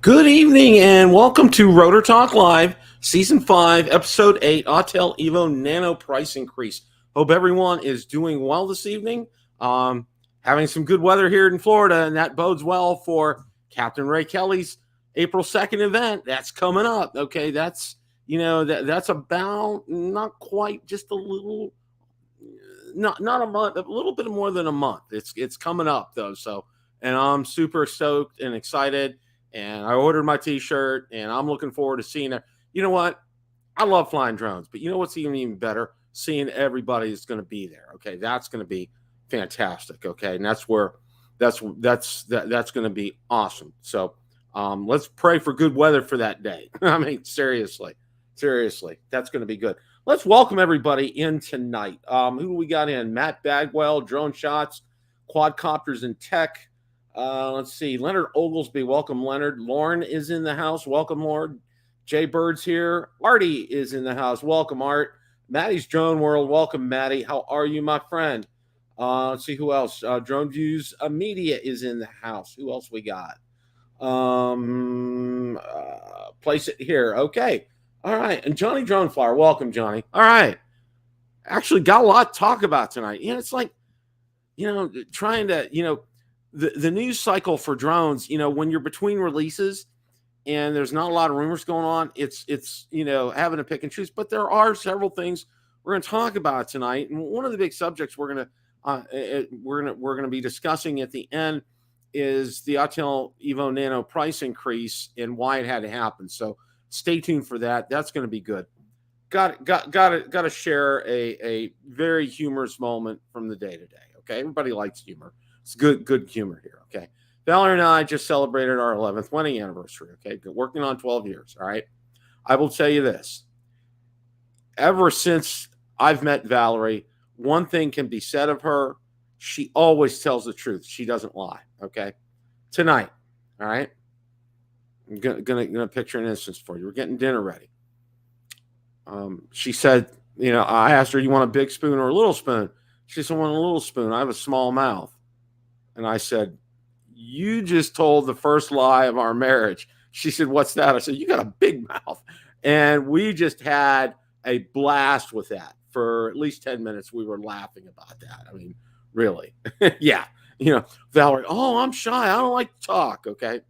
Good evening and welcome to Rotor Talk Live, Season 5, Episode 8, Autel Evo Nano price increase. Hope everyone is doing well this evening. Having some good weather here in Florida, and that bodes well for Captain Ray Kelly's April 2nd event. That's coming up. Okay, that's, that's about not quite, just a little, not a month, a little bit more than a month. It's coming up though. So, and I'm super stoked and excited. And I ordered my t-shirt, and I'm looking forward to seeing it. You know what? I love flying drones, but you know what's even better? Seeing everybody that's going to be there. Okay, that's going to be fantastic. Okay, and that's going to be awesome. So let's pray for good weather for that day. I mean, seriously, that's going to be good. Let's welcome everybody in tonight. Who do we got in? Matt Bagwell, Drone Shots, Quadcopters and Tech. Let's see. Leonard Oglesby. Welcome, Leonard. Lauren is in the house. Welcome, Lauren. Jay Bird's here. Artie is in the house. Welcome, Art. Maddie's Drone World. Welcome, Maddie. How are you, my friend? Let's see who else. Drone Views Media is in the house. Who else we got? Place it here. Okay. All right. And Johnny Drone Flyer. Welcome, Johnny. All right. Actually got a lot to talk about tonight. It's like, trying to, the news cycle for drones, when you're between releases and there's not a lot of rumors going on, it's having to pick and choose. But there are several things we're going to talk about tonight, and one of the big subjects we're going to be discussing at the end is the Autel Evo Nano price increase and why it had to happen. So stay tuned for that. That's going to be good. Got to share a very humorous moment from the day today. Okay, everybody likes humor. It's good humor here, okay? Valerie and I just celebrated our 11th wedding anniversary, okay? Been working on 12 years, all right? I will tell you this. Ever since I've met Valerie, one thing can be said of her. She always tells the truth. She doesn't lie, okay? Tonight, all right? I'm gonna picture an instance for you. We're getting dinner ready. She said, I asked her, you want a big spoon or a little spoon? She said, I want a little spoon. I have a small mouth. And I said, you just told the first lie of our marriage. She said, what's that? I said, you got a big mouth. And we just had a blast with that for at least 10 minutes. We were laughing about that. I mean, really. Yeah. Valerie, oh, I'm shy. I don't like to talk. Okay.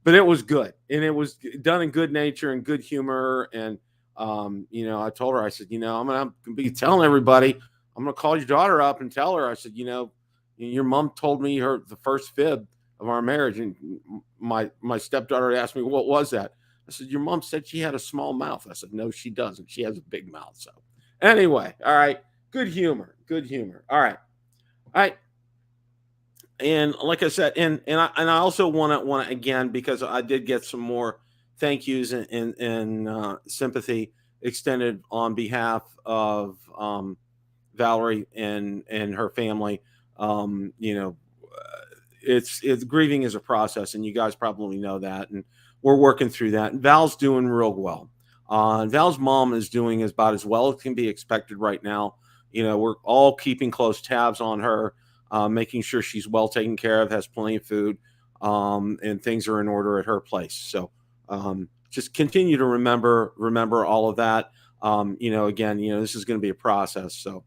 But it was good. And it was done in good nature and good humor. And, I told her, I said, I'm going to be telling everybody, I'm going to call your daughter up and tell her, I said, your mom told me the first fib of our marriage. And my stepdaughter asked me, what was that? I said, your mom said she had a small mouth. I said, no, she doesn't. She has a big mouth. So anyway, all right. Good humor. All right. And like I said, and I also want to again, because I did get some more thank yous and sympathy extended on behalf of, Valerie and her family. It's grieving is a process, and you guys probably know that, and we're working through that. And Val's doing real well. Val's mom is doing about as well as can be expected right now. We're all keeping close tabs on her, making sure she's well taken care of, has plenty of food, and things are in order at her place. So just continue to remember all of that. Again, this is going to be a process. So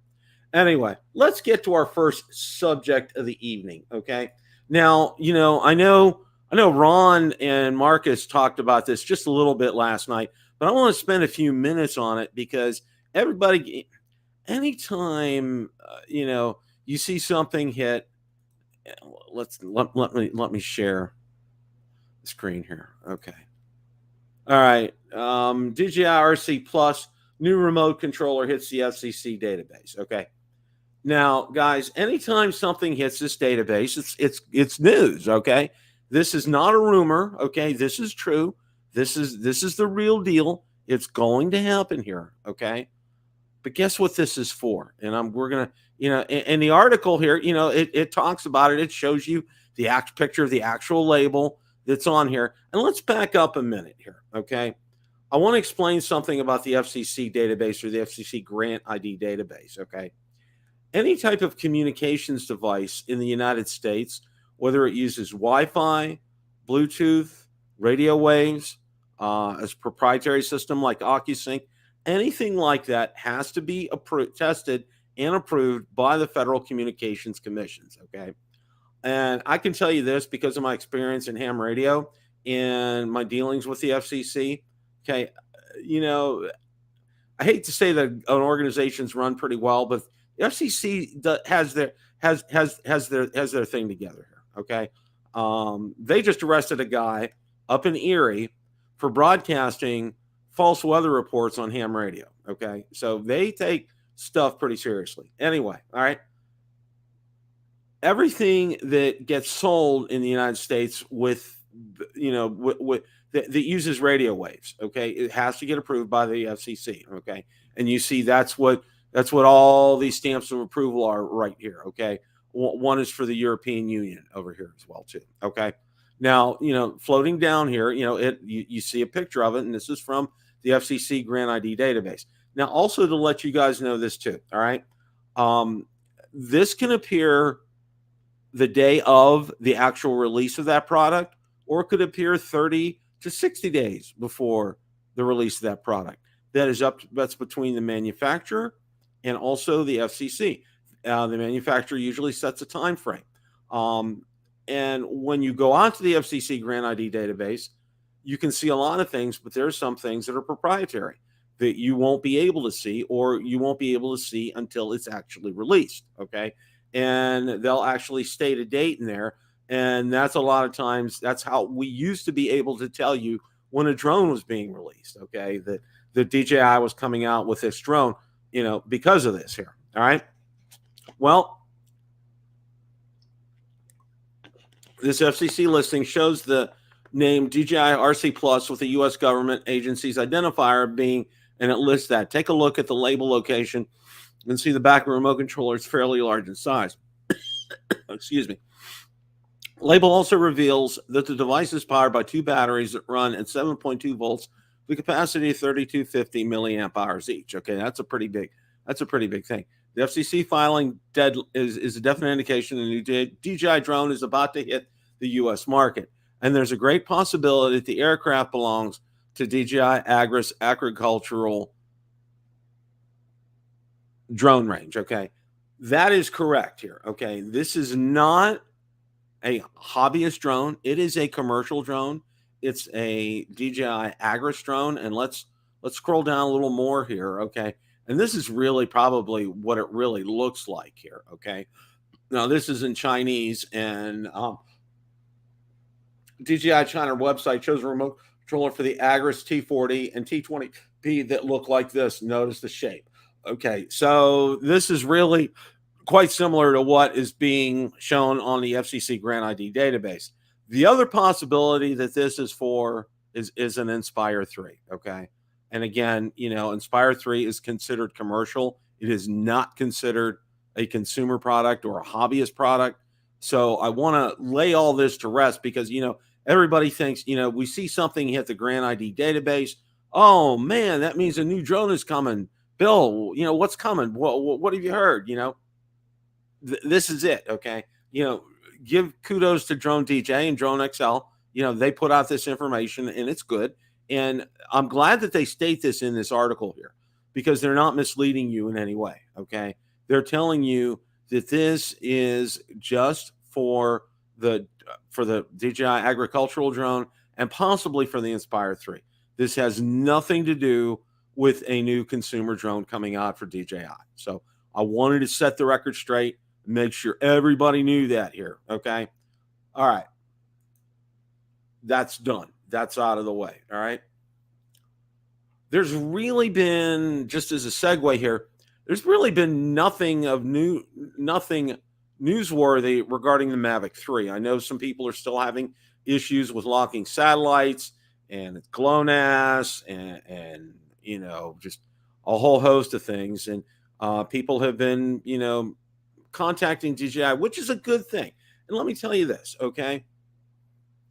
anyway, let's get to our first subject of the evening, okay? Now, I know Ron and Marcus talked about this just a little bit last night, but I want to spend a few minutes on it because everybody, anytime, you see something hit, let me share the screen here, okay? All right, DJI RC Plus, new remote controller hits the FCC database, okay? Now, guys, anytime something hits this database, it's news, okay? This is not a rumor, okay? This is true. This is the real deal. It's going to happen here, okay? But guess what this is for? And we're gonna, in the article here, it talks about it. It shows you the picture of the actual label that's on here. And let's back up a minute here, okay? I want to explain something about the FCC database or the FCC grant ID database, okay? Any type of communications device in the United States, whether it uses Wi-Fi, Bluetooth, radio waves, as a proprietary system like OcuSync, anything like that has to be tested and approved by the Federal Communications Commissions, okay? And I can tell you this because of my experience in ham radio and my dealings with the FCC, okay? You know, I hate to say that an organization's run pretty well, but the FCC has their thing together here, okay? They just arrested a guy up in Erie for broadcasting false weather reports on ham radio, okay? So they take stuff pretty seriously. Anyway, all right. Everything that gets sold in the United States with, you know, that uses radio waves, okay, it has to get approved by the FCC, okay? And you see that's what all these stamps of approval are right here, okay? One is for the European Union over here as well too, okay? Now, you know, floating down here, you know, you see a picture of it, and this is from the FCC Grant ID database. Now, also to let you guys know this too, all right? This can appear the day of the actual release of that product, or it could appear 30 to 60 days before the release of that product. That's between the manufacturer and also the FCC. The manufacturer usually sets a time frame. And when you go onto the FCC Grant ID database, you can see a lot of things, but there are some things that are proprietary that you won't be able to see, or you won't be able to see until it's actually released, okay? And they'll actually state a date in there. And that's a lot of times, that's how we used to be able to tell you when a drone was being released, okay? That the DJI was coming out with this drone, you know, because of this here, all right? Well, this FCC listing shows the name DJI RC Plus with the U.S. government agency's identifier being, and it lists that. Take a look at the label location and see the back of the remote controller is fairly large in size. Excuse me. Label also reveals that the device is powered by 2 batteries that run at 7.2 volts with a capacity of 3250 milliamp hours each. Okay, that's a pretty big thing. The FCC filing is a definite indication the new DJI drone is about to hit the U.S. market. And there's a great possibility that the aircraft belongs to DJI Aggress agricultural drone range, okay? That is correct here, okay? This is not a hobbyist drone. It is a commercial drone. It's a DJI Aggress drone, and let's scroll down a little more here, okay? And this is really probably what it really looks like here, okay? Now, this is in Chinese, and DJI China website shows a remote controller for the Aggress T40 and T20P that look like this. Notice the shape. Okay, so this is really quite similar to what is being shown on the FCC Grant ID database. The other possibility that this is for is an Inspire 3, okay? And again, you know, Inspire 3 is considered commercial. It is not considered a consumer product or a hobbyist product. So I want to lay all this to rest because, you know, everybody thinks, you know, we see something hit the Grant ID database. Oh, man, that means a new drone is coming. Bill, you know, what's coming? What have you heard? You know, this is it, okay? You know, give kudos to Drone DJ and Drone XL. You know, they put out this information, and it's good. And I'm glad that they state this in this article here because they're not misleading you in any way, okay? They're telling you that this is just for the DJI agricultural drone and possibly for the Inspire 3. This has nothing to do with a new consumer drone coming out for DJI. So I wanted to set the record straight, make sure everybody knew that here, okay? All right. That's done. That's out of the way, all right? There's really been, just as a segue here, there's really been nothing newsworthy regarding the Mavic 3. I know some people are still having issues with locking satellites and GLONASS and you know, just a whole host of things. And people have been, you know, contacting DJI, which is a good thing. And let me tell you this, okay?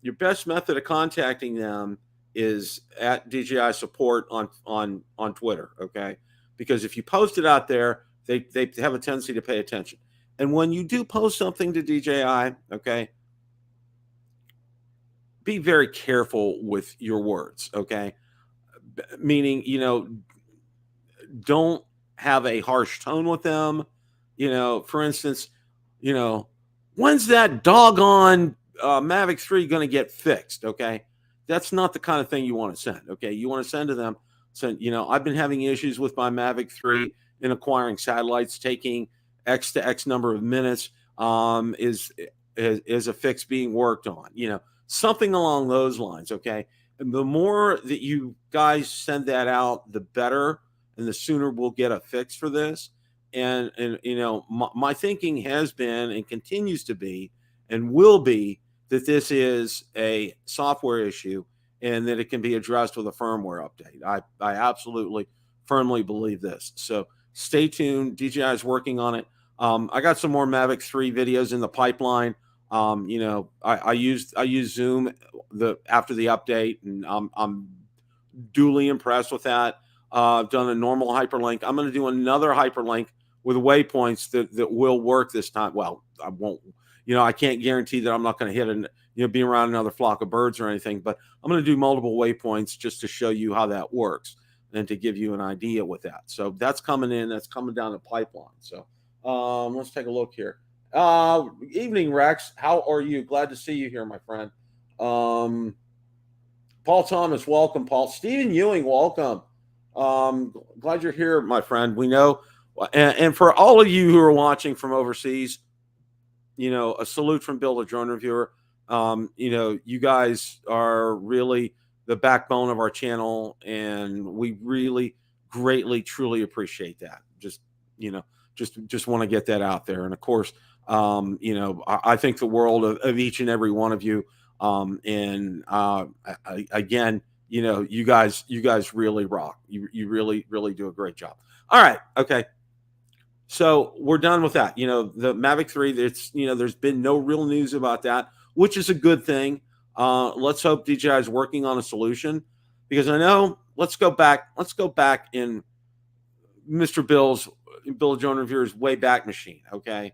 Your best method of contacting them is at DJI support on Twitter, okay? Because if you post it out there, they have a tendency to pay attention. And when you do post something to DJI, okay, be very careful with your words, okay? Meaning, don't have a harsh tone with them. For instance, when's that doggone Mavic 3 going to get fixed? Okay. That's not the kind of thing you want to send. Okay. You want to send to them, I've been having issues with my Mavic 3 in acquiring satellites, taking X to X number of minutes. Is a fix being worked on? Something along those lines. Okay. And the more that you guys send that out, the better, and the sooner we'll get a fix for this. And my thinking has been and continues to be and will be that this is a software issue and that it can be addressed with a firmware update. I absolutely firmly believe this. So stay tuned. DJI is working on it. I got some more Mavic 3 videos in the pipeline. I used Zoom after the update, and I'm duly impressed with that. I've done a normal hyperlink. I'm going to do another hyperlink with waypoints that will work this time. Well, I won't. I can't guarantee that I'm not going to hit and be around another flock of birds or anything. But I'm going to do multiple waypoints just to show you how that works and to give you an idea with that. So that's coming in. That's coming down the pipeline. So let's take a look here. Evening, Rex. How are you? Glad to see you here, my friend. Paul Thomas, welcome, Paul. Stephen Ewing, welcome. Glad you're here, my friend. We know, and for all of you who are watching from overseas, a salute from Bill, the drone reviewer. You guys are really the backbone of our channel, and we really greatly, truly appreciate that. Just want to get that out there. And of course, I think the world of each and every one of you. Again, you guys really rock. You really, really do a great job. All right. Okay. So we're done with that. The Mavic 3, there's been no real news about that, which is a good thing. Let's hope DJI is working on a solution, because I know, let's go back in Mr. Bill Drone Reviewer's way back machine. Okay.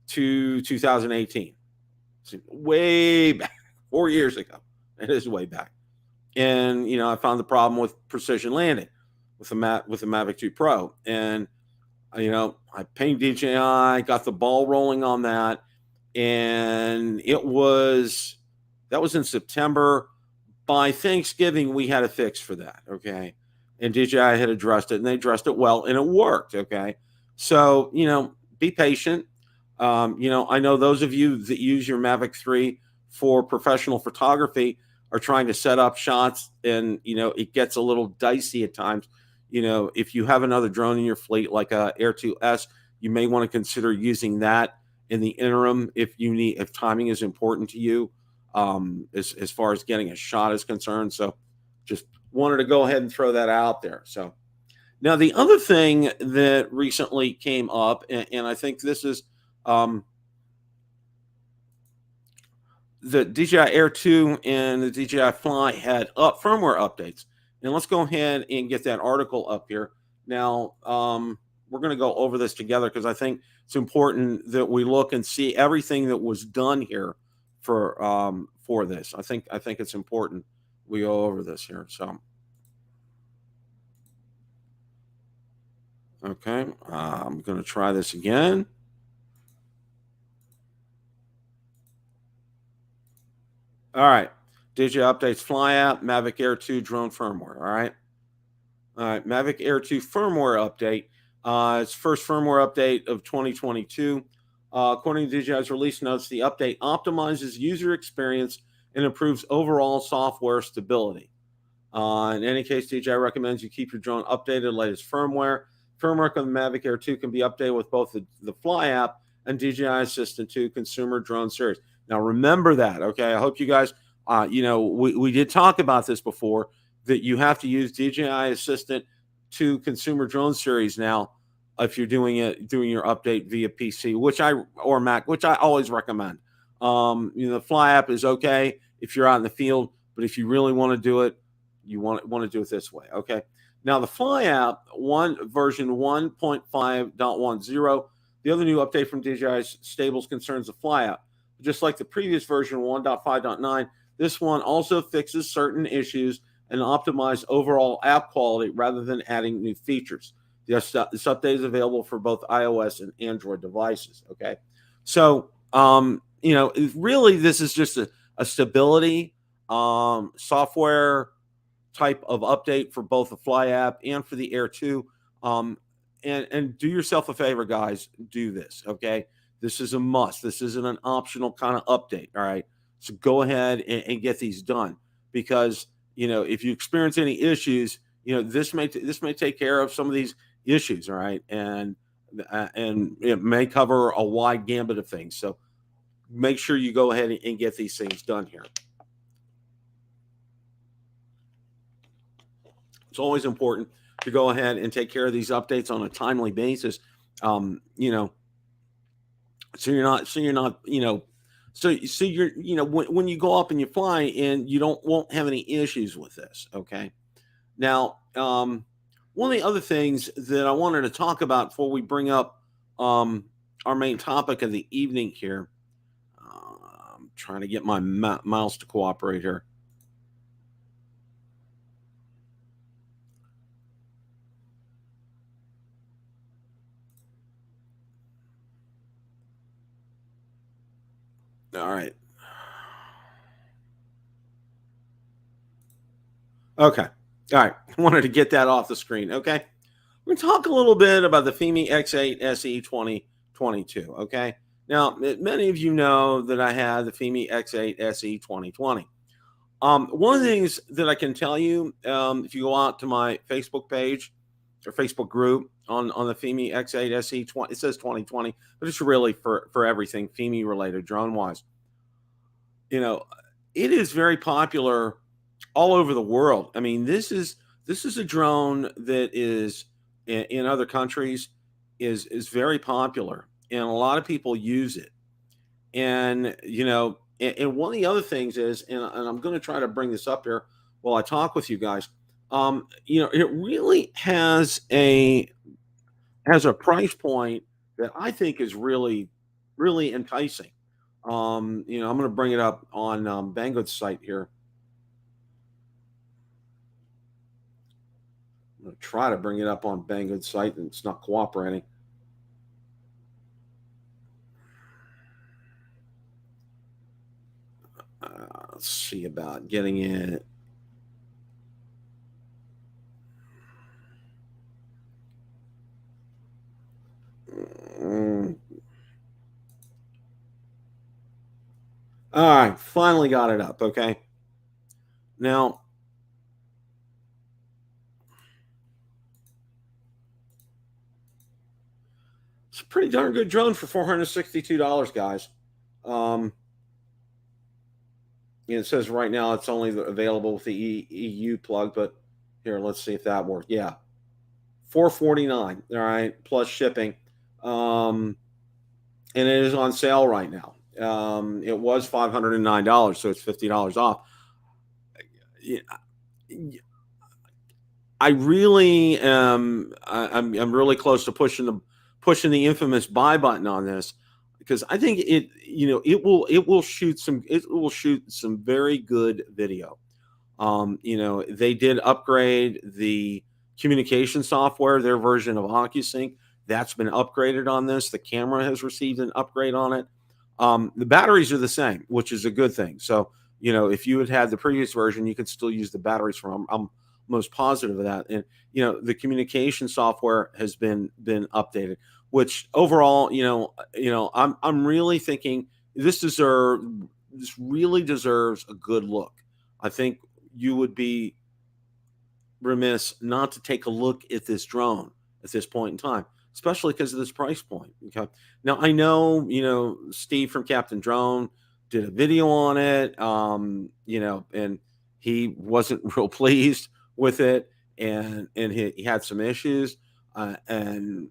To 2018. So way back, 4 years ago. It is way back. And, I found the problem with precision landing with the Mavic 2 Pro. And, I pinged DJI, got the ball rolling on that. And that was in September. By Thanksgiving, we had a fix for that. Okay. And DJI had addressed it, and they addressed it well, and it worked. Okay. So, be patient. I know those of you that use your Mavic 3 for professional photography are trying to set up shots, and, it gets a little dicey at times. If you have another drone in your fleet, like a Air II S, you may want to consider using that in the interim if timing is important to you, as far as getting a shot is concerned. So just wanted to go ahead and throw that out there. So now the other thing that recently came up, and I think this is the DJI Air II and the DJI Fly had firmware updates. And let's go ahead and get that article up here. Now, we're going to go over this together, because I think it's important that we look and see everything that was done here for this. I think it's important we go over this here. So, okay, I'm going to try this again. All right. DJI updates Fly app, Mavic Air 2 drone firmware. All right. Mavic Air 2 firmware update. It's first firmware update of 2022. According to DJI's release notes, the update optimizes user experience and improves overall software stability. In any case, DJI recommends you keep your drone updated latest firmware. Firmware on the Mavic Air 2 can be updated with both the Fly app and DJI Assistant 2 consumer drone series. Now, remember that, okay? I hope you guys, we did talk about this before, that you have to use DJI Assistant 2 consumer drone series now if you're doing your update via PC, or Mac, which I always recommend. The Fly app is okay if you're out in the field, but if you really want to do it, you want to do it this way, okay? Now, the Fly app, version 1.5.10, the other new update from DJI stables concerns the Fly app. Just like the previous version 1.5.9, This one also fixes certain issues and optimizes overall app quality rather than adding new features. This update is available for both iOS and Android devices. Okay, so really this is just a stability software type of update for both the Fly app and for the Air II. And do yourself a favor, guys. Do this. Okay, this is a must. This isn't an optional kind of update. All right, so go ahead and get these done, because if you experience any issues, this may take care of some of these issues. All right, and it may cover a wide gambit of things. So make sure you go ahead and get these things done here. It's always important to go ahead and take care of these updates on a timely basis. So you're not when you go up and you fly, and you won't have any issues with this. Okay. Now, one of the other things that I wanted to talk about before we bring up our main topic of the evening here, I'm trying to get my mouse to cooperate here. All right. Okay. All right. I wanted to get that off the screen. Okay. We're going to talk a little bit about the Fimi X8 SE 2022. Okay. Now, many of you know that I had the Fimi X8 SE 2020. One of the things that I can tell you, if you go out to my Facebook page or Facebook group on the Fimi X8 SE 20, it says 2020, but it's really for everything Fimi related, drone wise. It is very popular all over the world. I mean, this is a drone that is in other countries is very popular, and a lot of people use it. And and one of the other things is, and I'm going to try to bring this up here while I talk with you guys. It really has a price point that I think is really, really enticing. I'm going to bring it up on Banggood's site here. I'm going to try to bring it up on Banggood's site, and it's not cooperating. Let's see about getting it. All right, finally got it up. Okay. Now, it's a pretty darn good drone for $462, guys. It says right now it's only available with the EU plug, but here, let's see if that works. Yeah, $449. All right, plus shipping, and it is on sale right now. It was $509, so it's $50 off. I really am. I'm really close to pushing the infamous buy button on this, because I think it will shoot some very good video. They did upgrade the communication software, their version of OcuSync. That's been upgraded on this. The camera has received an upgrade on it. The batteries are the same, which is a good thing. So, if you had the previous version, you could still use the batteries from. I'm most positive of that. And, the communication software has been updated, which overall, I'm really thinking this really deserves a good look. I think you would be remiss not to take a look at this drone at this point in time, especially because of this price point. Okay. Now, I know, Steve from Captain Drone did a video on it, and he wasn't real pleased with it, and he had some issues. And,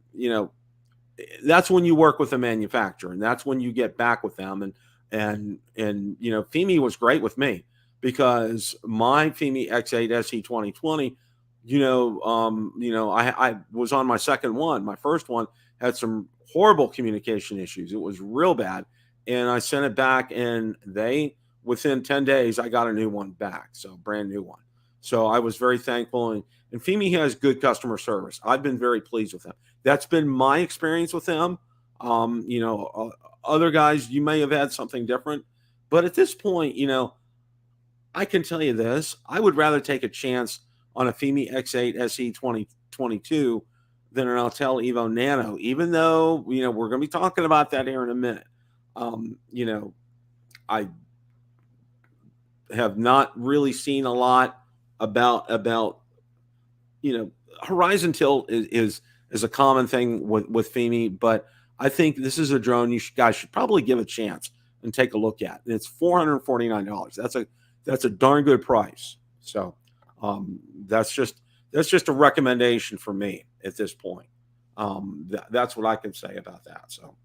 that's when you work with a manufacturer, and that's when you get back with them. And Fimi was great with me, because my Fimi X8 SE 2020, I was on my second one. My first one had some horrible communication issues. It was real bad. And I sent it back, and they within 10 days, I got a new one back. So brand new one. So I was very thankful. And Fimi has good customer service. I've been very pleased with them. That's been my experience with them. Other guys, you may have had something different, but at this point, I can tell you this: I would rather take a chance on a Fimi X8 SE 2022 than an Autel Evo Nano, even though we're going to be talking about that here in a minute. I have not really seen a lot about horizon tilt is a common thing with Fimi, but I think this is a drone you guys should probably give a chance and take a look at. And it's $449. That's a darn good price. So that's just a recommendation for me at this point. That's what I can say about that. So.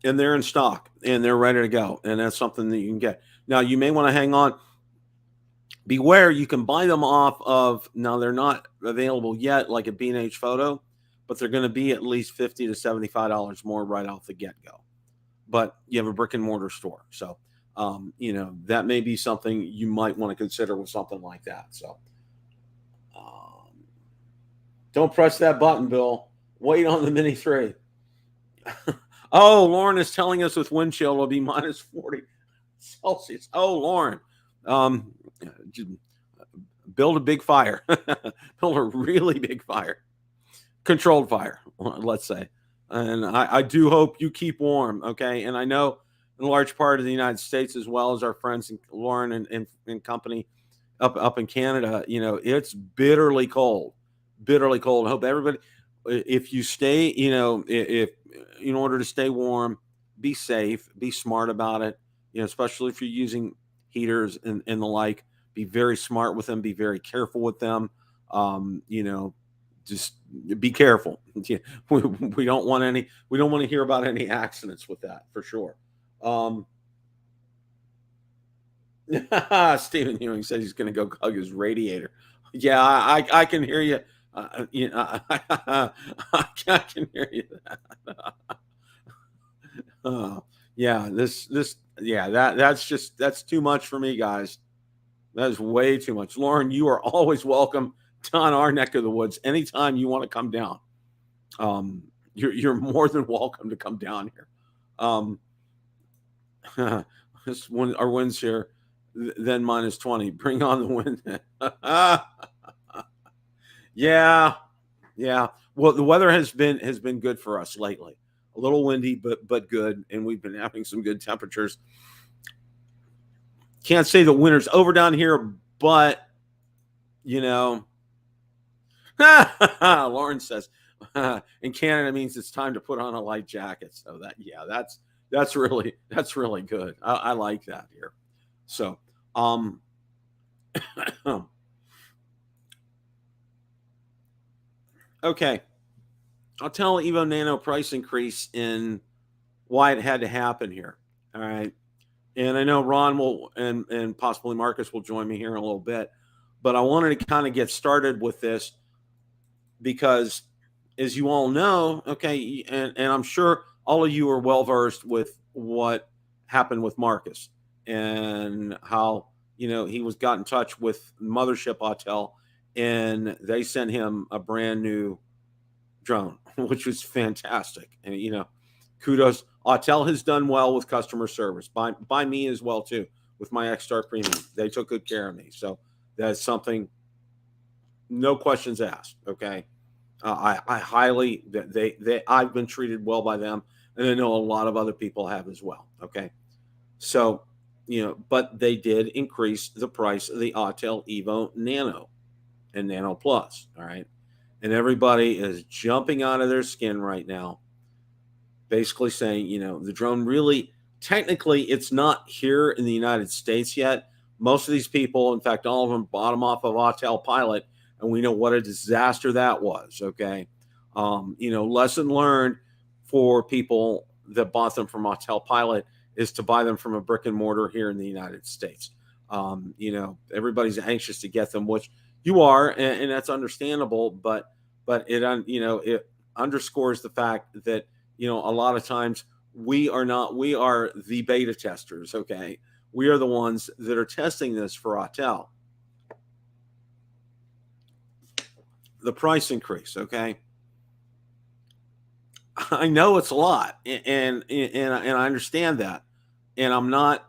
And they're in stock and they're ready to go. And that's something that you can get. Now, you may want to hang on. Beware, you can buy them off of, now they're not available yet, like a B&H Photo, but they're going to be at least $50 to $75 more right off the get-go. But you have a brick and mortar store. So, that may be something you might want to consider with something like that. So, don't press that button, Bill. Wait on the Mini 3. Oh, Lauren is telling us with wind chill will be minus 40 Celsius. Oh, Lauren. Build a big fire. Build a really big fire. Controlled fire, let's say. And I do hope you keep warm, okay? And I know in a large part of the United States, as well as our friends, Lauren and company up in Canada, it's bitterly cold. Bitterly cold. I hope everybody, if you stay, if in order to stay warm, be safe, be smart about it, especially if you're using heaters and the like, be very smart with them, be very careful with them. Just be careful. We don't want to hear about any accidents with that for sure. Stephen Ewing said he's going to go hug his radiator. Yeah, I can hear you. I can hear you. That's too much for me, guys. That is way too much. Lauren, you are always welcome down our neck of the woods anytime you want to come down. You're more than welcome to come down here. This one, our winds here, then minus 20. Bring on the wind. Yeah. Well, the weather has been good for us lately. A little windy, but good, and we've been having some good temperatures. Can't say the winter's over down here, but Lauren says in Canada means it's time to put on a light jacket. So that's really good. I like that here. So okay. Autel Evo Nano price increase in why it had to happen here. All right. And I know Ron will and possibly Marcus will join me here in a little bit. But I wanted to kind of get started with this because, as you all know, okay, and I'm sure all of you are well-versed with what happened with Marcus and how, he was got in touch with Mothership Autel and they sent him a brand new drone, which was fantastic. And, kudos. Autel has done well with customer service by me as well, too, with my X-Star Premium. They took good care of me. So that's something, no questions asked. Okay. I highly, I've been treated well by them. And I know a lot of other people have as well. Okay. So, but they did increase the price of the Autel Evo Nano and Nano Plus. All right. And everybody is jumping out of their skin right now, basically saying, the drone really, technically, it's not here in the United States yet. Most of these people, in fact, all of them bought them off of Autel Pilot, and we know what a disaster that was, okay? Lesson learned for people that bought them from Autel Pilot is to buy them from a brick and mortar here in the United States. Everybody's anxious to get them, which you are, and that's understandable, but it underscores the fact that, a lot of times we are the beta testers. Okay. We are the ones that are testing this for Autel. The price increase. Okay. I know it's a lot, and I understand that, and I'm not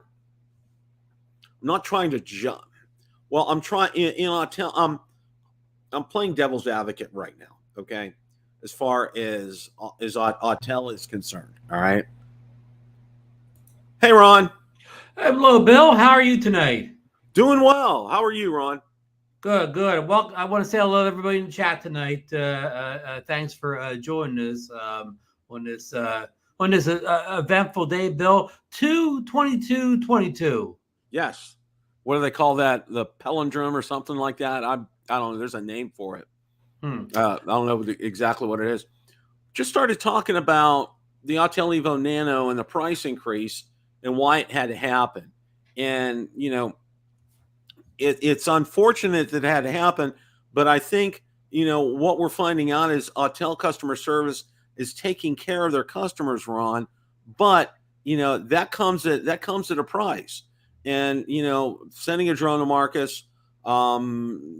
trying to jump. Well, I'm trying. I'm playing devil's advocate right now. Okay, as far as Autel is concerned. All right. Hey, Ron. Hello, Bill. How are you tonight? Doing well. How are you, Ron? Good, good. Well, I want to say hello to everybody in the chat tonight. Thanks for joining us on this eventful day, Bill. 2/22/22. Yes. What do they call that? The palindrome or something like that? I don't know. There's a name for it. I don't know exactly what it is. Just started talking about the Autel Evo Nano and the price increase and why it had to happen. And, it's unfortunate that it had to happen, but I think, what we're finding out is Autel customer service is taking care of their customers, Ron, but, that comes at a price. And, sending a drone to Marcus,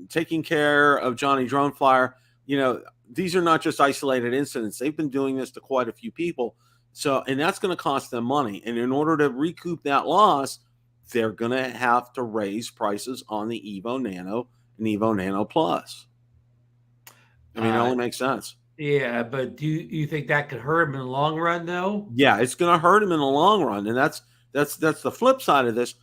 taking care of Johnny Drone Flyer, these are not just isolated incidents. They've been doing this to quite a few people. So, and that's going to cost them money. And in order to recoup that loss, they're going to have to raise prices on the Evo Nano and Evo Nano Plus. I mean, it only makes sense. Yeah, but do you think that could hurt them in the long run, though? Yeah, it's going to hurt them in the long run. And that's the flip side of this.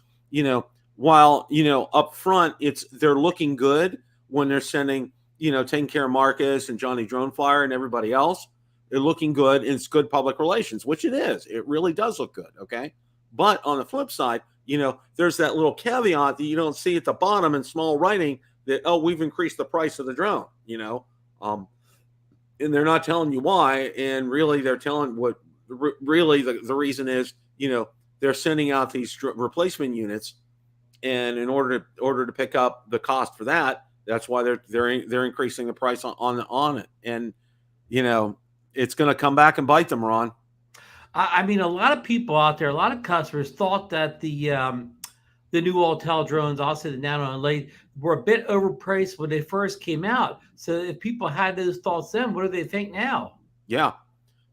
While, up front, they're looking good when they're sending, taking care of Marcus and Johnny Drone Flyer and everybody else. They're looking good. And it's good public relations, which it is. It really does look good. Okay. But on the flip side, there's that little caveat that you don't see at the bottom in small writing that, oh, we've increased the price of the drone, and they're not telling you why. And really they're telling what really the reason is, they're sending out these replacement units. And in order to pick up the cost for that, that's why they're increasing the price on it. And, it's going to come back and bite them, Ron. I mean, a lot of people out there, a lot of customers thought that the new Autel drones, also the Nano and Late, were a bit overpriced when they first came out. So if people had those thoughts then, what do they think now? Yeah.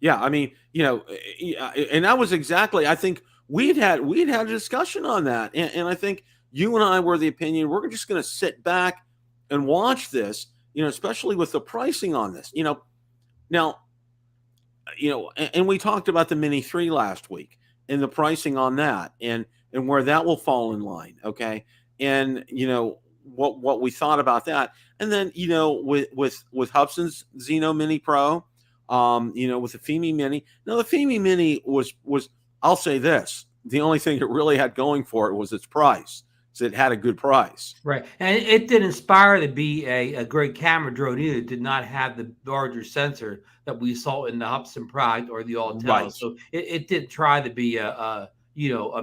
I mean, and that was exactly, I think we'd had a discussion on that. And I think you and I were the opinion, we're just going to sit back and watch this, especially with the pricing on this, now, and we talked about the Mini 3 last week and the pricing on that and where that will fall in line. Okay. And, what we thought about that. And then, with Hubson's Xeno Mini Pro, with the Fimi Mini. Now the Fimi Mini was, I'll say this, the only thing it really had going for it was its price. So it had a good price. Right. And it did inspire to be a great camera drone either. It did not have the larger sensor that we saw in the Hubson product or the Autel. Right. So it did try to be a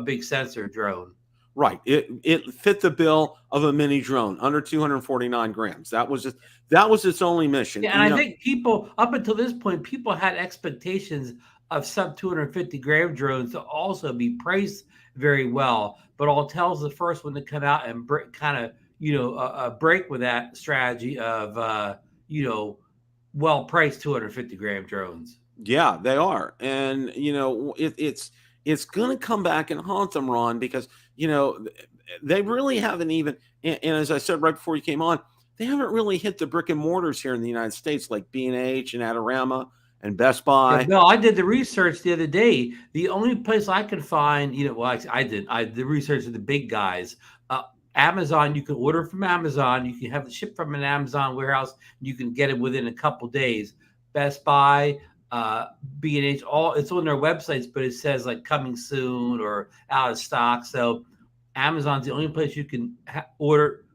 big sensor drone. Right. It fit the bill of a mini drone under 249 grams. That was its only mission. Yeah, and I think people up until this point, people had expectations of sub 250 gram drones to also be priced very well. But Autel's the first one to come out and break with that strategy of well-priced 250 gram drones. Yeah, they are. And it's going to come back and haunt them, Ron, because they really haven't even, and as I said right before you came on, they haven't really hit the brick and mortars here in the United States like B&H and Adorama and Best Buy. Yeah, no, I did the research the other day. The only place I could find, I did the research of the big guys. Amazon, you can order from Amazon. You can have it shipped from an Amazon warehouse. You can get it within a couple days. Best Buy, B&H, it's on their websites, but it says like coming soon or out of stock. So Amazon's the only place you can order,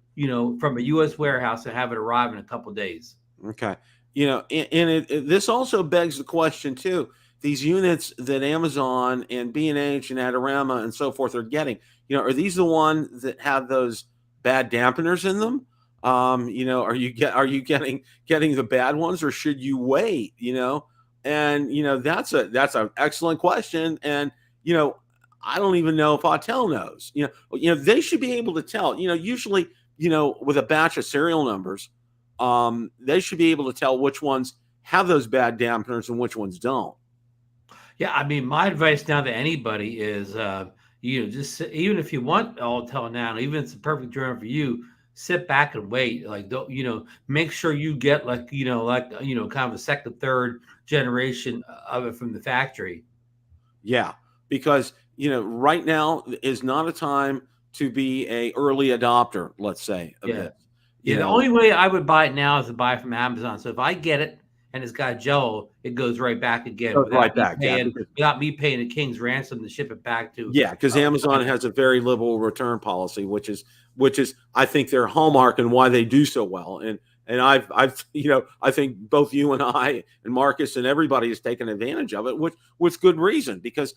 from a U.S. warehouse and have it arrive in a couple days. Okay. This also begs the question too, these units that Amazon and B&H and Adorama and so forth are getting, are these the ones that have those bad dampeners in them? You know, are you getting the bad ones, or should you wait? You know, and you know that's an excellent question, and you know I don't even know if Autel knows. You know they should be able to tell. You know, usually with a batch of serial numbers, they should be able to tell which ones have those bad dampeners and which ones don't. Yeah, I mean, my advice now to anybody is, just even if you want Autel Nano, even if it's a perfect drone for you, sit back and wait. Like, don't make sure you get kind of a second, third generation of it from the factory. Yeah, because right now is not a time to be a early adopter. Let's say. Yeah. The only way I would buy it now is to buy it from Amazon. So if I get it and it's got Jello, it goes right back again without me paying a king's ransom to ship it back to. Yeah, because Amazon has a very liberal return policy, which is I think their hallmark and why they do so well. And I've I think both you and I and Marcus and everybody has taken advantage of it, with good reason, because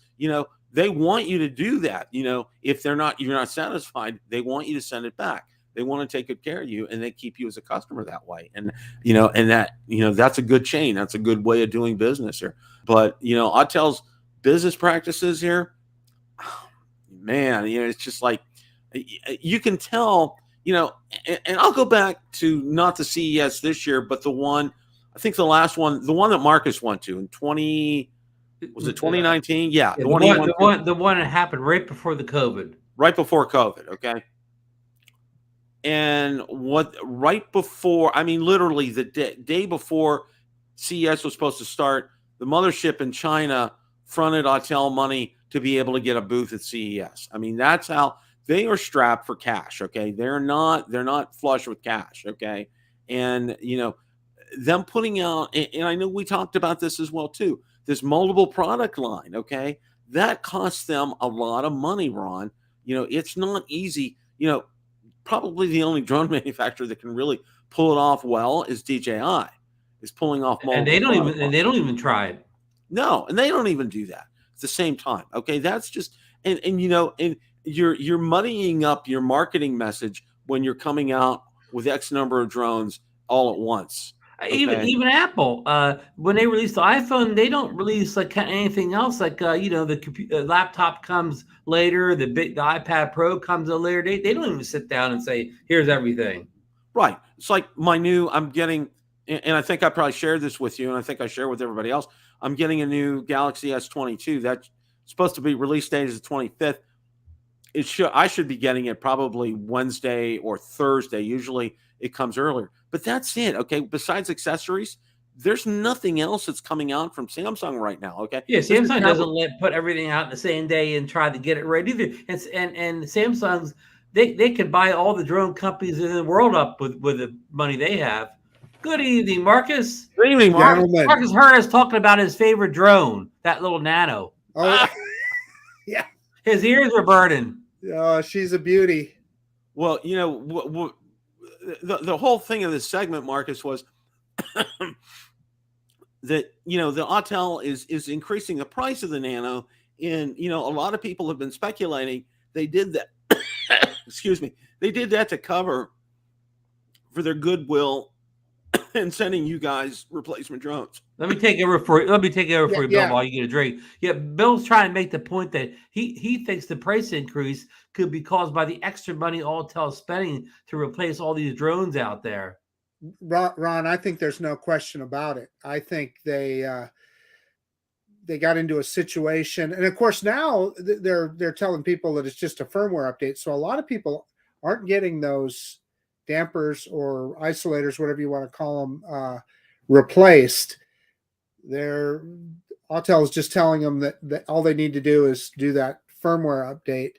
they want you to do that. If you're not satisfied, they want you to send it back. They want to take good care of you, and they keep you as a customer that way. And that's a good chain. That's a good way of doing business here. But Autel's business practices here, man, it's just like you can tell. And I'll go back to not the CES this year, but the one, I think the last one, the one that Marcus went to in 2019? Yeah, the one that happened right before the COVID. Right before COVID, okay. And right before, I mean, literally the day before CES was supposed to start, the mothership in China fronted Autel money to be able to get a booth at CES. I mean, that's how they are strapped for cash. Okay. They're not flush with cash. Okay. And, them putting out, and I know we talked about this as well too, this multiple product line. Okay. That costs them a lot of money, Ron. It's not easy. Probably the only drone manufacturer that can really pull it off well is DJI. Is pulling off multiple. And they don't even try it. No, and they don't even do that at the same time. Okay, that's just and you're muddying up your marketing message when you're coming out with X number of drones all at once. Okay? Even Apple, when they release the iPhone, they don't release like anything else. Like the laptop comes later, the iPad Pro comes later. They don't even sit down and say, "Here's everything." Right. It's like I'm getting, and I think I probably shared this with you, and I think I share with everybody else. I'm getting a new Galaxy S22 that's supposed to be release date is the 25th. I should be getting it probably Wednesday or Thursday. Usually it comes earlier, but that's it. Okay. Besides accessories, there's nothing else that's coming out from Samsung right now. Okay. Yeah. Samsung doesn't put everything out in the same day and try to get it right either. And Samsung's, they could buy all the drone companies in the world up with the money they have. Good evening, Marcus. Good evening, Marcus. Marcus heard us talking about his favorite drone, that little Nano. Oh, yeah. His ears were burning. Oh, she's a beauty. Well, the whole thing of this segment, Marcus, was that the Autel is increasing the price of the Nano, and a lot of people have been speculating they did that. Excuse me, they did that to cover for their goodwill and sending you guys replacement drones. Let me take over for you, Bill, while you get a drink. Yeah, Bill's trying to make the point that he thinks the price increase could be caused by the extra money Autel's spending to replace all these drones out there. Ron, I think there's no question about it. I think they got into a situation, and of course now they're telling people that it's just a firmware update. So a lot of people aren't getting those dampers or isolators, whatever you want to call them, replaced. Autel is just telling them that all they need to do is do that firmware update.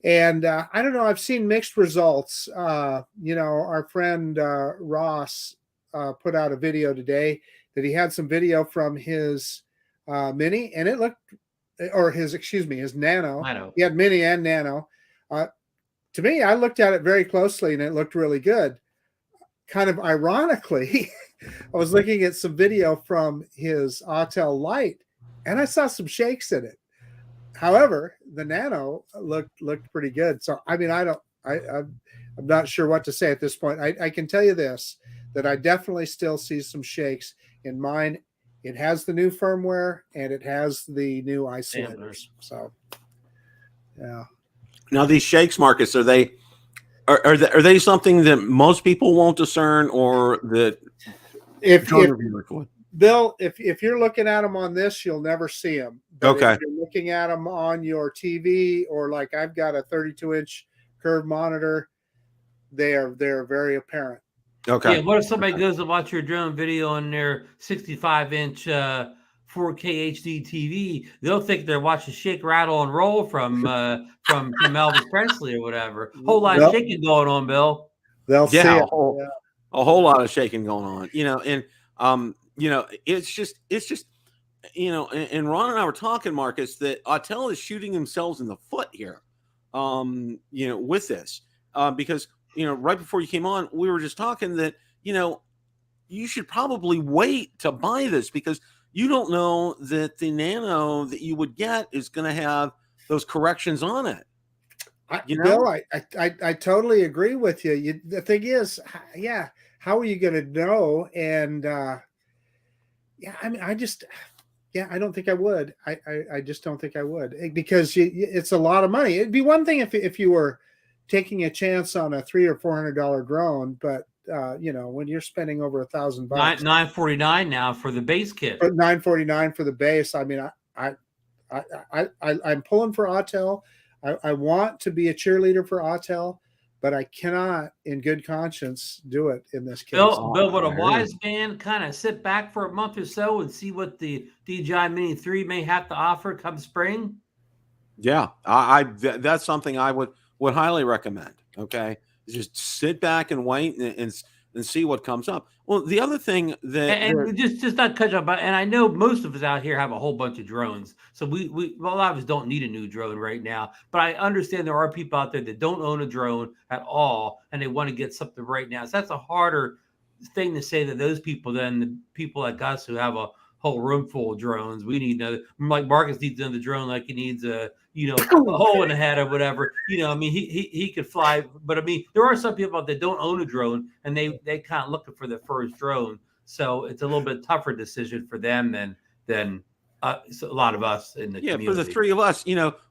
And I don't know, I've seen mixed results. Our friend Ross put out a video today that he had some video from his Mini, and it looked, or his Nano. He had Mini and Nano. To me, I looked at it very closely, and it looked really good. Kind of ironically, I was looking at some video from his Autel Lite, and I saw some shakes in it. However, the Nano looked pretty good. So I mean, I'm not sure what to say at this point. I can tell you this, that I definitely still see some shakes in mine. It has the new firmware and it has the new isolators. So, yeah. Now these shakes, Marcus, are they something that most people won't discern, or that Bill, if you're looking at them on this, you'll never see them. But okay. If you're looking at them on your TV, or like I've got a 32-inch curved monitor, they're very apparent. Okay. Yeah. What if somebody goes to watch your drone video on their 65-inch 4K HD TV? They'll think they're watching Shake, Rattle, and Roll from Elvis Presley or whatever. Whole lot of shaking going on, Bill. They'll see it. A whole lot of shaking going on, and it's just, and Ron and I were talking, Marcus, that Autel is shooting themselves in the foot here, with this, because, right before you came on, we were just talking that, you should probably wait to buy this, because you don't know that the Nano that you would get is going to have those corrections on it. Bill, I totally agree with you. The thing is, how are you going to know? And I mean, I don't think I would. I just don't think I would, because it's a lot of money. It'd be one thing if you were taking a chance on a $300 or $400 drone, but when you're spending over $1,000, $949 now for the base kit, $949 for the base. I mean, I'm pulling for Autel. I want to be a cheerleader for Autel, but I cannot, in good conscience, do it in this case. Bill, would a wise man kind of sit back for a month or so and see what the DJI Mini 3 may have to offer come spring? Yeah, that's something I would highly recommend. Okay, just sit back and wait and see what comes up. Well, the other thing that just not cut up, and I know most of us out here have a whole bunch of drones, so a lot of us don't need a new drone right now. But I understand there are people out there that don't own a drone at all, and they want to get something right now. So that's a harder thing to say to those people than the people like us who have a whole room full of drones. We need another, like Marcus needs another drone, like he needs a hole in the head or whatever. I mean, he could fly, but I mean, there are some people out there that don't own a drone, and they kind of looking for their first drone. So it's a little bit tougher decision for them than a lot of us in the community. For the three of us,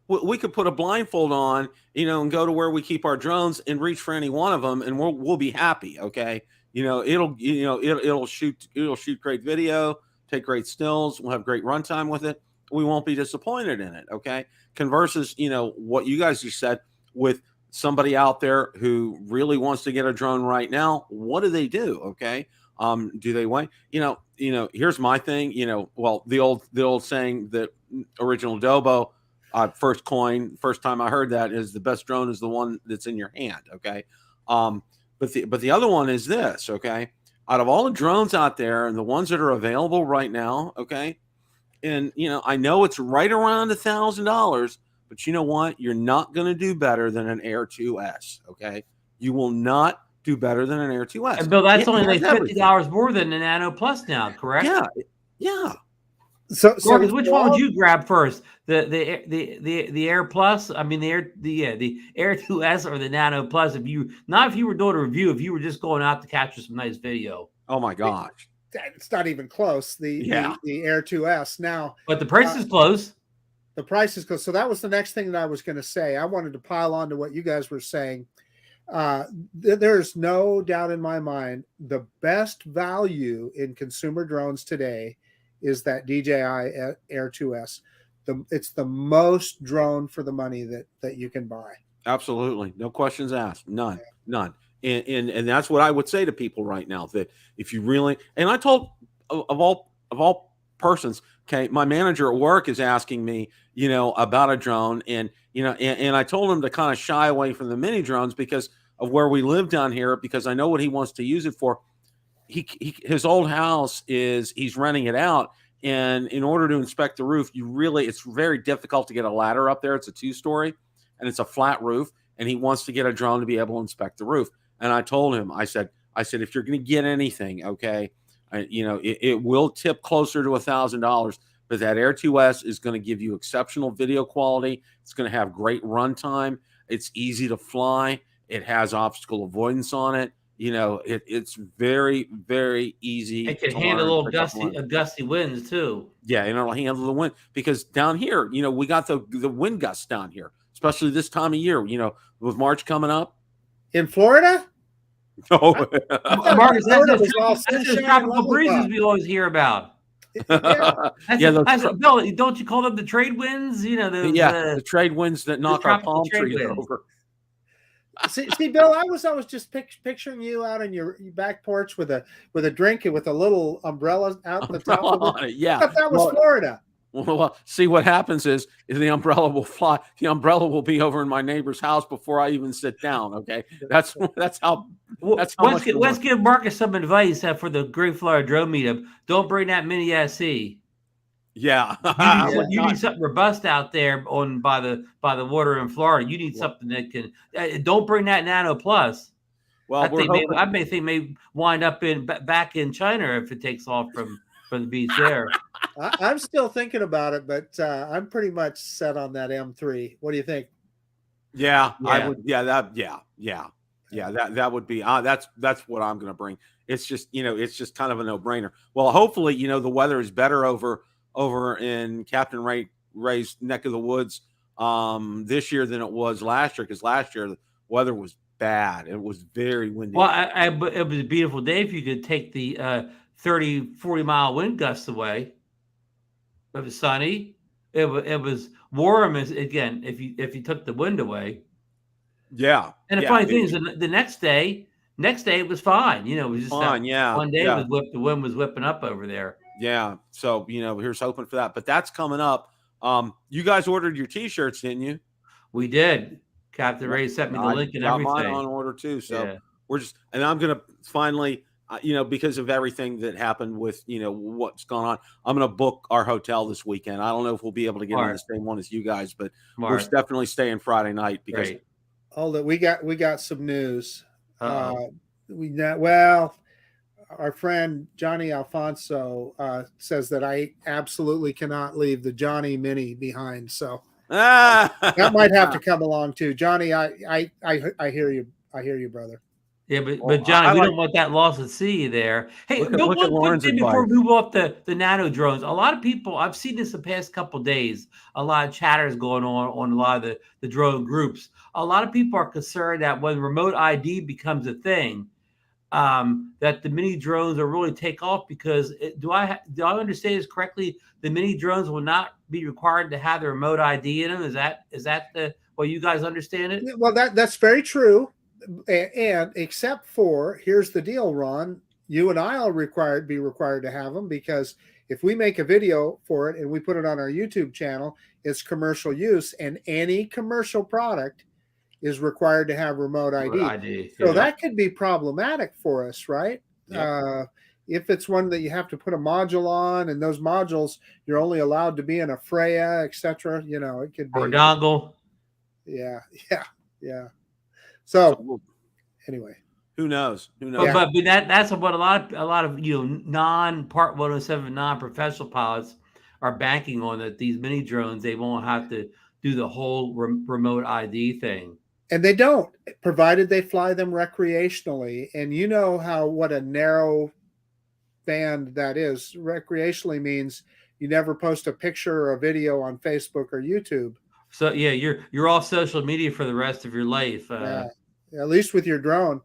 we could put a blindfold on, and go to where we keep our drones and reach for any one of them, and we'll be happy. Okay, it'll shoot great video, take great stills. We'll have great runtime with it. We won't be disappointed in it. Okay. Conversus, what you guys just said, with somebody out there who really wants to get a drone right now, what do they do? Okay. Do they wait? Here's my thing, well, the old saying that original Dobo, first time I heard that is the best drone is the one that's in your hand. Okay. But the other one is this. Okay. Out of all the drones out there and the ones that are available right now, okay, and I know it's right around $1,000, but you know what? You're not going to do better than an Air II S. Okay, you will not do better than an Air II S. And Bill, that's only like $50 more than the Nano Plus now, correct? Yeah. So which one would you grab first? The Air Plus? I mean the Air II S or the Nano Plus? If you were doing a review, if you were just going out to capture some nice video. Oh my gosh. It's not even close. The Air II S now. But the price is close. The price is close. So that was the next thing that I was going to say. I wanted to pile on to what you guys were saying. There's no doubt in my mind the best value in consumer drones today is that DJI Air II S. It's the most drone for the money that you can buy. Absolutely. No questions asked. None. And that's what I would say to people right now, that if you really, and I told of all persons, okay, my manager at work is asking me, about a drone, and I told him to kind of shy away from the mini drones because of where we live down here, because I know what he wants to use it for. His old house he's renting it out, and in order to inspect the roof, it's very difficult to get a ladder up there. It's a 2-story and it's a flat roof, and he wants to get a drone to be able to inspect the roof. And I told him, I said, if you're going to get anything, okay, it will tip closer to $1,000, but that Air II S is going to give you exceptional video quality. It's going to have great runtime. It's easy to fly. It has obstacle avoidance on it. You know, it's very, very easy. It can to handle learn, a pick up little on. gusty winds too. Yeah, and it'll handle the wind, because down here, you know, we got the wind gusts down here, especially this time of year. You know, with March coming up. In Florida? Oh, Marcus, that's Florida was all those sunshine tropical and breezes lollipop. we always hear about. Yeah. Bill, don't you call them the trade winds? You know, the trade winds that knock our palm trees over. See, Bill, I was just picturing you out on your back porch with a drink and with a little umbrella out the top of it. Yeah, I thought that was Florida. Well, see, what happens is the umbrella will fly. The umbrella will be over in my neighbor's house before I even sit down. Okay, that's how. Let's give Marcus some advice for the Great Florida Drone Meetup. Don't bring that Mini SE. Yeah, you need something robust out there by the water in Florida. You need something that can. Don't bring that Nano Plus. Well, I may think may wind up back in China if it takes off from the beach there. I'm still thinking about it, but I'm pretty much set on that M3. What do you think? Yeah, I would. Yeah, that would be. That's what I'm going to bring. It's just, you know, it's just kind of a no-brainer. Well, hopefully, you know, the weather is better over in Captain Ray's neck of the woods this year than it was last year, because last year the weather was bad. It was very windy. Well, it was a beautiful day if you could take the 30, 40-mile wind gusts away. It was sunny. It was warm again if you took the wind away. Yeah. And the funny thing is, the next day it was fine. You know, it was just fine. Yeah. One day the wind was whipping up over there. Yeah. So, you know, here's hoping for that. But that's coming up. You guys ordered your T-shirts, didn't you? We did. Captain Ray sent me the link and everything. Mine on order too. So we're just, and I'm gonna finally, you know, because of everything that happened with, you know, what's going on, I'm going to book our hotel this weekend. I don't know if we'll be able to get in the same one as you guys, but we're definitely staying Friday night because. Hold it. We got some news. Our friend Johnny Alfonso says that I absolutely cannot leave the Johnny Mini behind. So that might have to come along too. Johnny, I hear you. I hear you, brother. Yeah, but Johnny, we don't want that loss at sea there. Hey, look before we move off the nano drones, a lot of people, I've seen this the past couple of days, a lot of chatters going on a lot of the drone groups. A lot of people are concerned that when remote ID becomes a thing, that the mini drones will really take off, because do I understand this correctly? The mini drones will not be required to have the remote ID in them. Is that the way you guys understand it? Well, that's very true. And except for, here's the deal, Ron, you and I will be required to have them, because if we make a video for it and we put it on our YouTube channel, it's commercial use, and any commercial product is required to have remote ID. So that could be problematic for us, right? Yep. If it's one that you have to put a module on, and those modules, you're only allowed to be in a Freya, etc. You know, it could be. Or a dongle. Yeah. So anyway, who knows? But that's what a lot of non-Part 107 non-professional pilots are banking on, that these mini drones, they won't have to do the whole remote ID thing. And they don't, provided they fly them recreationally. And you know what a narrow band that is. Recreationally means you never post a picture or a video on Facebook or YouTube. So yeah, you're off social media for the rest of your life. At least with your drone.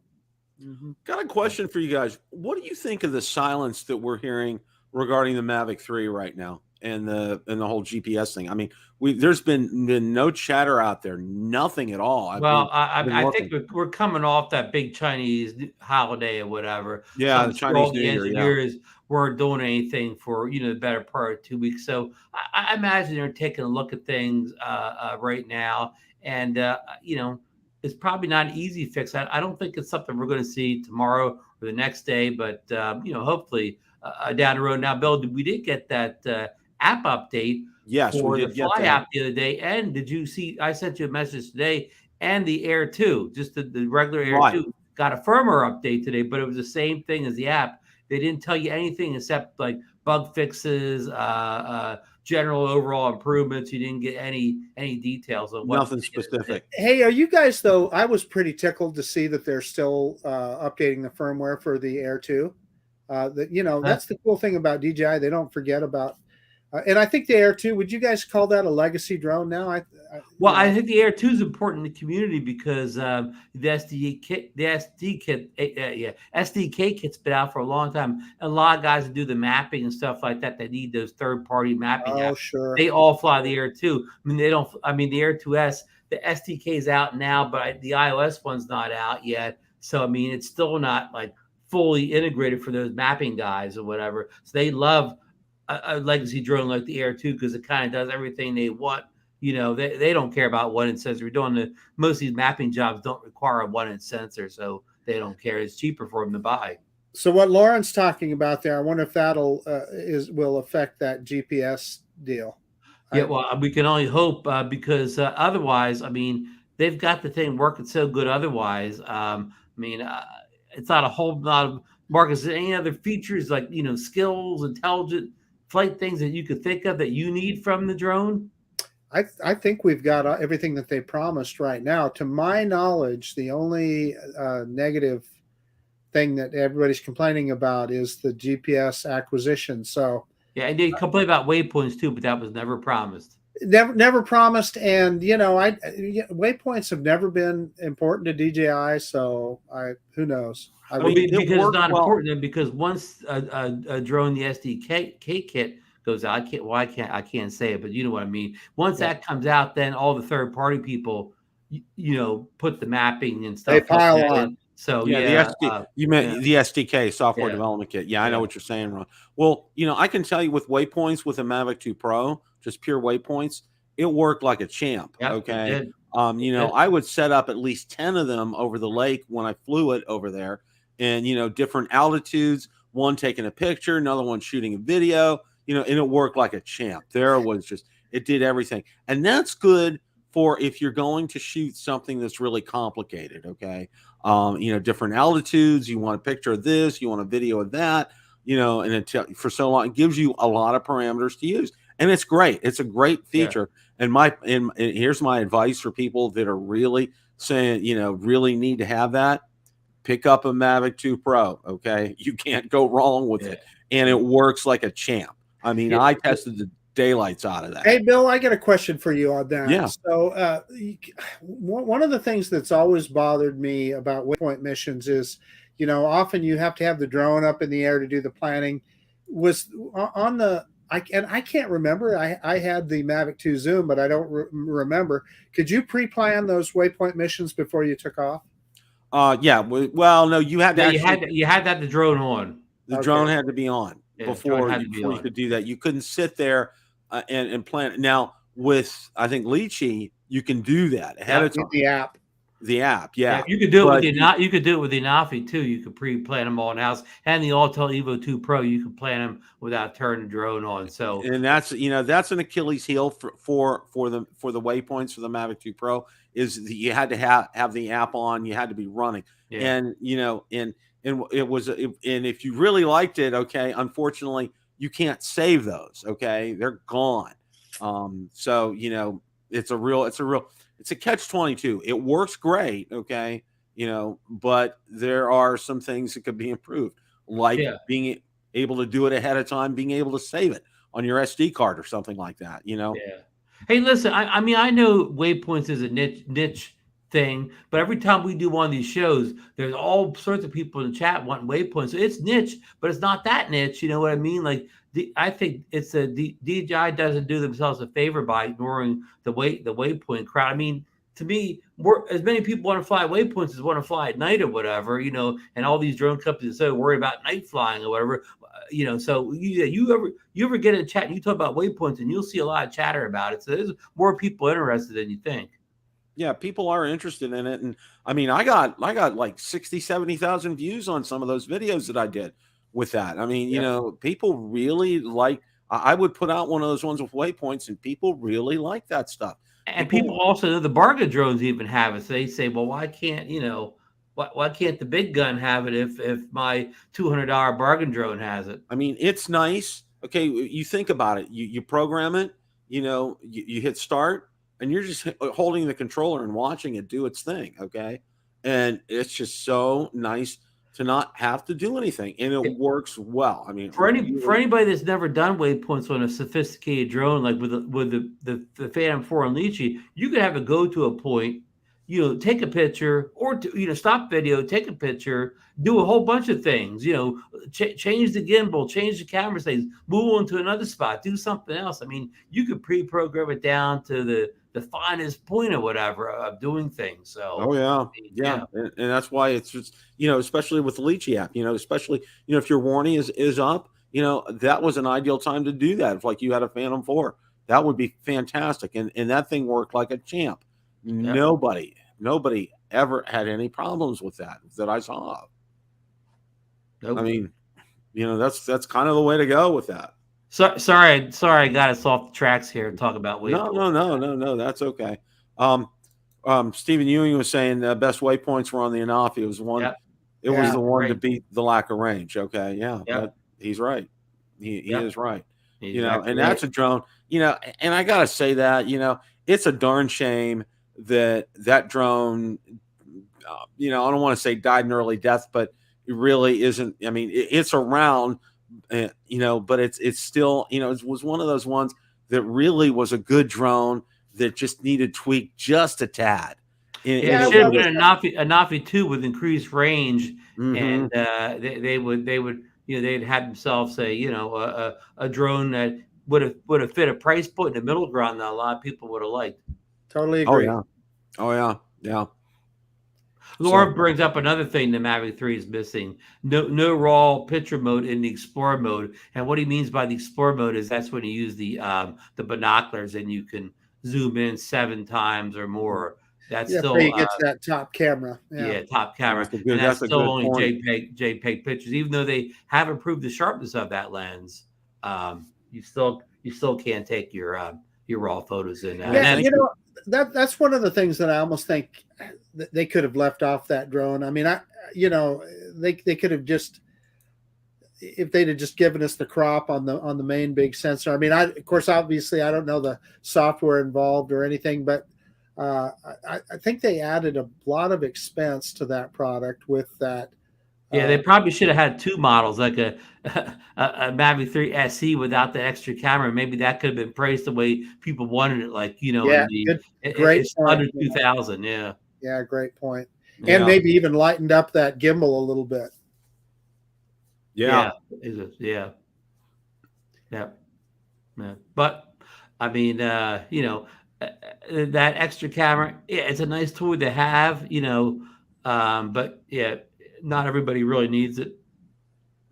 Mm-hmm. Got a question for you guys. What do you think of the silence that we're hearing regarding the Mavic 3 right now and the whole GPS thing? I mean, there's been no chatter out there, nothing at all. I think we're coming off that big Chinese holiday or whatever. Yeah, the Chinese New Year. Engineers weren't doing anything for the better part of 2 weeks. So I imagine they're taking a look at things right now, and it's probably not an easy fix. I don't think it's something we're going to see tomorrow or the next day, but hopefully down the road. Now, Bill, we did get that app update. Yes, for the Fly app the other day. And did you see? I sent you a message today. And the Air II, just the regular Air II, got a firmware update today, but it was the same thing as the app. They didn't tell you anything except like bug fixes, general overall improvements. You didn't get any details on what Nothing specific. Hey, are you guys though? I was pretty tickled to see that they're still updating the firmware for the Air II. That's the cool thing about DJI. They don't forget about. And I think the Air II, would you guys call that a legacy drone now? I think the Air II is important in the community because the SDK kit's been out for a long time. A lot of guys that do the mapping and stuff like that, they need those third-party mapping apps. Sure. They all fly the Air II. The Air IIs, the SDK is out now, but the iOS one's not out yet. So, it's still not like fully integrated for those mapping guys or whatever. So they love a legacy drone like the Air II because it kind of does everything they want. They don't care about one-inch sensor. We're doing most of these mapping jobs don't require a one-inch sensor, so they don't care. It's cheaper for them to buy. So what Lauren's talking about there, I wonder if that'll will affect that GPS deal. Yeah, well, we can only hope because otherwise, they've got the thing working so good. Otherwise, it's not a whole lot of Marcus. Any other features like skills, intelligent flight things that you could think of that you need from the drone? I think we've got everything that they promised right now. To my knowledge, the only negative thing that everybody's complaining about is the GPS acquisition. So yeah, and they complain about waypoints too, but that was never promised. Never promised. And waypoints have never been important to DJI. So who knows? Because it's not important. Because once a drone, the SDK kit goes out, I can't say it, but you know what I mean. Once that comes out, then all the third party people, put the mapping and stuff. They pile on. So the SDK software development kit. Yeah, I know what you're saying, Ron. Well, I can tell you with waypoints with a Mavic 2 Pro, just pure waypoints, it worked like a champ. Yep, okay. I would set up at least 10 of them over the lake when I flew it over there, and different altitudes, one taking a picture, another one shooting a video, and it worked like a champ. It did everything. And that's good for if you're going to shoot something that's really complicated. Okay. Different altitudes, you want a picture of this, you want a video of that, and for so long, it gives you a lot of parameters to use. And it's great. It's a great feature. Yeah. And here's my advice for people that are really saying, really need to have that. Pick up a Mavic 2 Pro. Okay. You can't go wrong with it. And it works like a champ. I tested the daylights out of that. Hey, Bill, I got a question for you on that. Yeah. So one of the things that's always bothered me about waypoint missions is, often you have to have the drone up in the air to do the planning. Was on the I can't remember. I had the Mavic 2 Zoom, but I don't remember. Could you pre-plan those waypoint missions before you took off? Yeah. Well, no, you had to. You had that the drone on. The drone had to be on before you could do that. You couldn't sit there and plan it. Now with I think Lychee, you can do that ahead of time. The app, yeah. You could do it you could do it with the Anafi too. You could pre-plan them all in house, and the Autel Evo 2 Pro. You can plan them without turning the drone on. So, and that's that's an Achilles heel for the waypoints for the Mavic 2 Pro is that you had to have the app on. You had to be running, and it was and if you really liked it, okay. Unfortunately, you can't save those. Okay, they're gone. So it's a catch-22. It works great, okay, but there are some things that could be improved, like being able to do it ahead of time, being able to save it on your SD card or something like that, Yeah. Hey, listen, I know waypoints is a niche thing, but every time we do one of these shows, there's all sorts of people in the chat wanting waypoints. So it's niche, but it's not that niche. You know what I mean? Like I think it's DJI doesn't do themselves a favor by ignoring the waypoint crowd. I mean, to me, as many people want to fly waypoints as want to fly at night or whatever, and all these drone companies are so worried about night flying or whatever, So you ever get in a chat and you talk about waypoints and you'll see a lot of chatter about it. So there's more people interested than you think. Yeah, people are interested in it. And I got like 60, 70,000 views on some of those videos that I did with that. People really like, I would put out one of those ones with waypoints and people really like that stuff. And people also know the bargain drones even have it. So they say, well, why can't, why can't the big gun have it if my $200 bargain drone has it? It's nice. okay, you think about it. You program it. You hit start, and you're just holding the controller and watching it do its thing. Okay, and it's just so nice to not have to do anything, and it works well. I mean, for anybody that's never done waypoints on a sophisticated drone, like with the Phantom 4 and Litchi, you could have it go to a point, take a picture, or stop video, take a picture, do a whole bunch of things, change the gimbal, change the camera settings, move on to another spot, do something else. I mean, you could pre-program it down to the finest point or whatever of doing things. So, oh yeah. And that's why it's just, especially with the Litchi app, especially, if your warning is up, that was an ideal time to do that. If like you had a Phantom 4, that would be fantastic. And that thing worked like a champ. Yep. Nobody ever had any problems with that I saw. Nope. I mean, that's kind of the way to go with that. Sorry, I got us off the tracks here and talk about waypoints. No, that's okay. Stephen Ewing was saying the best waypoints were on the Anafi. It was one. Yep. It was the one to beat the lack of range. Okay, yeah, he's right. He is right. And that's a drone. And I gotta say that it's a darn shame that drone. I don't want to say died an early death, but it really isn't. I mean, it's around. But it's still, it was one of those ones that really was a good drone that just needed tweak just a tad. It should have been an Anafi 2 with increased range, and they'd had themselves say, a drone that would have fit a price point in the middle ground that a lot of people would have liked. Totally agree. Oh yeah. Laura brings up another thing the Mavic 3 is missing. No raw picture mode in the Explorer mode. And what he means by the Explorer mode is that's when you use the binoculars and you can zoom in 7 times or more. That's still you get to that top camera. Yeah, top camera. That's still only JPEG pictures. Even though they have improved the sharpness of that lens, you still can't take your raw photos in. That's one of the things that I almost think they could have left off that drone. I mean, they could have just, if they'd have just given us the crop on the main big sensor. I mean, of course, obviously, I don't know the software involved or anything, but I think they added a lot of expense to that product with that. Yeah, they probably should have had 2 models, like a Mavic 3 SE without the extra camera. Maybe that could have been priced the way people wanted it, like great under 2,000. Yeah, great point. And maybe even lightened up that gimbal a little bit. Yeah. But I mean, that extra camera, it's a nice tool to have, but not everybody really needs it.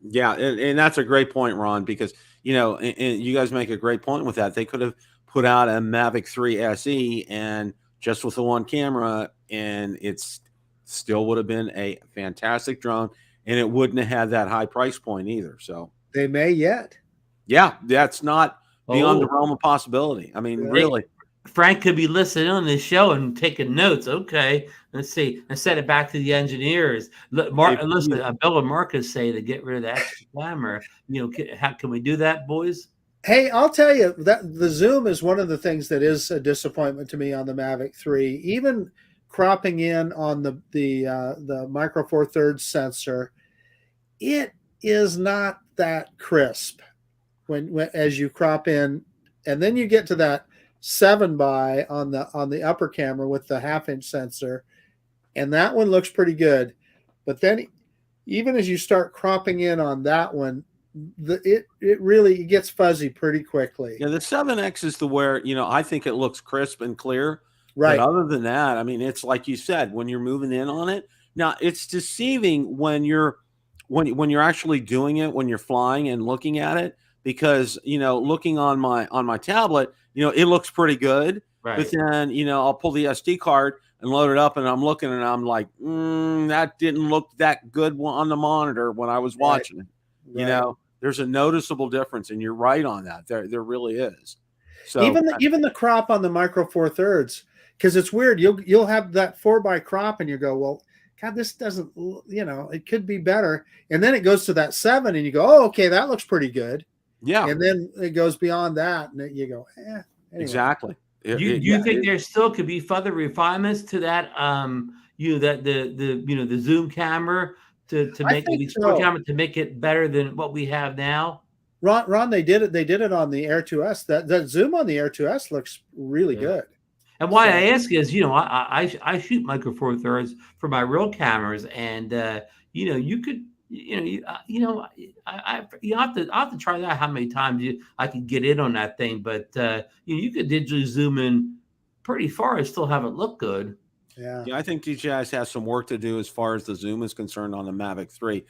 Yeah, and that's a great point, Ron, because and you guys make a great point with that. They could have put out a Mavic 3 SE and just with the one camera, and it's still would have been a fantastic drone, and it wouldn't have had that high price point either. So they may yet. Yeah, that's not beyond the realm of possibility. I mean, really. Frank could be listening on this show and taking notes. Okay, let's see, and send it back to the engineers. Listen, Bill and Marcus say to get rid of that extra camera. How can we do that, boys? Hey, I'll tell you that the zoom is one of the things that is a disappointment to me on the Mavic 3. Even cropping in on the Micro Four Thirds sensor, it is not that crisp when as you crop in, and then you get to that 7x on the upper camera with the 1/2-inch sensor, and that one looks pretty good. But then even as you start cropping in on that one, it really gets fuzzy pretty quickly. Yeah, the 7X is where I think it looks crisp and clear. Right. But other than that, I mean, it's like you said, when you're moving in on it. Now it's deceiving when you're actually doing it, when you're flying and looking at it, because looking on my tablet, it looks pretty good. Right. But then I'll pull the SD card and load it up, and I'm looking, and I'm like, that didn't look that good on the monitor when I was watching it. Right. There's a noticeable difference, and you're right on that. There really is. So even the crop on the Micro Four Thirds, because it's weird. You'll have that 4x crop, and you go, well, God, this doesn't. It could be better. And then it goes to that 7, and you go, oh, okay, that looks pretty good. Yeah, And then it goes beyond that, and you go, anyway. exactly. You think there still could be further refinements to that? That the zoom camera to make the explore camera to make it better than what we have now. Ron, they did it. They did it on the Air 2S. That zoom on the Air 2S looks really good. And why I ask is, I shoot Micro Four Thirds for my real cameras, and you could, I'll have to try that how many times I could get in on that thing, but you could digitally zoom in pretty far and still have it look good. Yeah, I think DJI has some work to do as far as the zoom is concerned on the Mavic 3.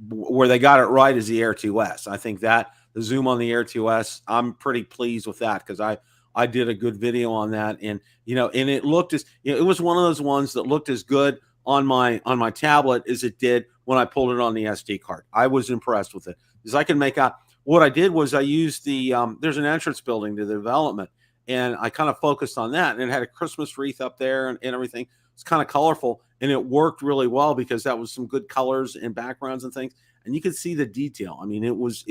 Where they got it right is the Air 2S. I think that the zoom on the Air 2S, I'm pretty pleased with that because I did a good video on that, and and it looked as it was one of those ones that looked as good on my tablet as it did when I pulled it on the SD card. I was impressed with it because I can make out. What I did was I used the there's an entrance building to the development, and I kind of focused on that, and it had a Christmas wreath up there and everything. It's kind of colorful, and it worked really well because that was some good colors and backgrounds and things, and you could see the detail. I mean, it was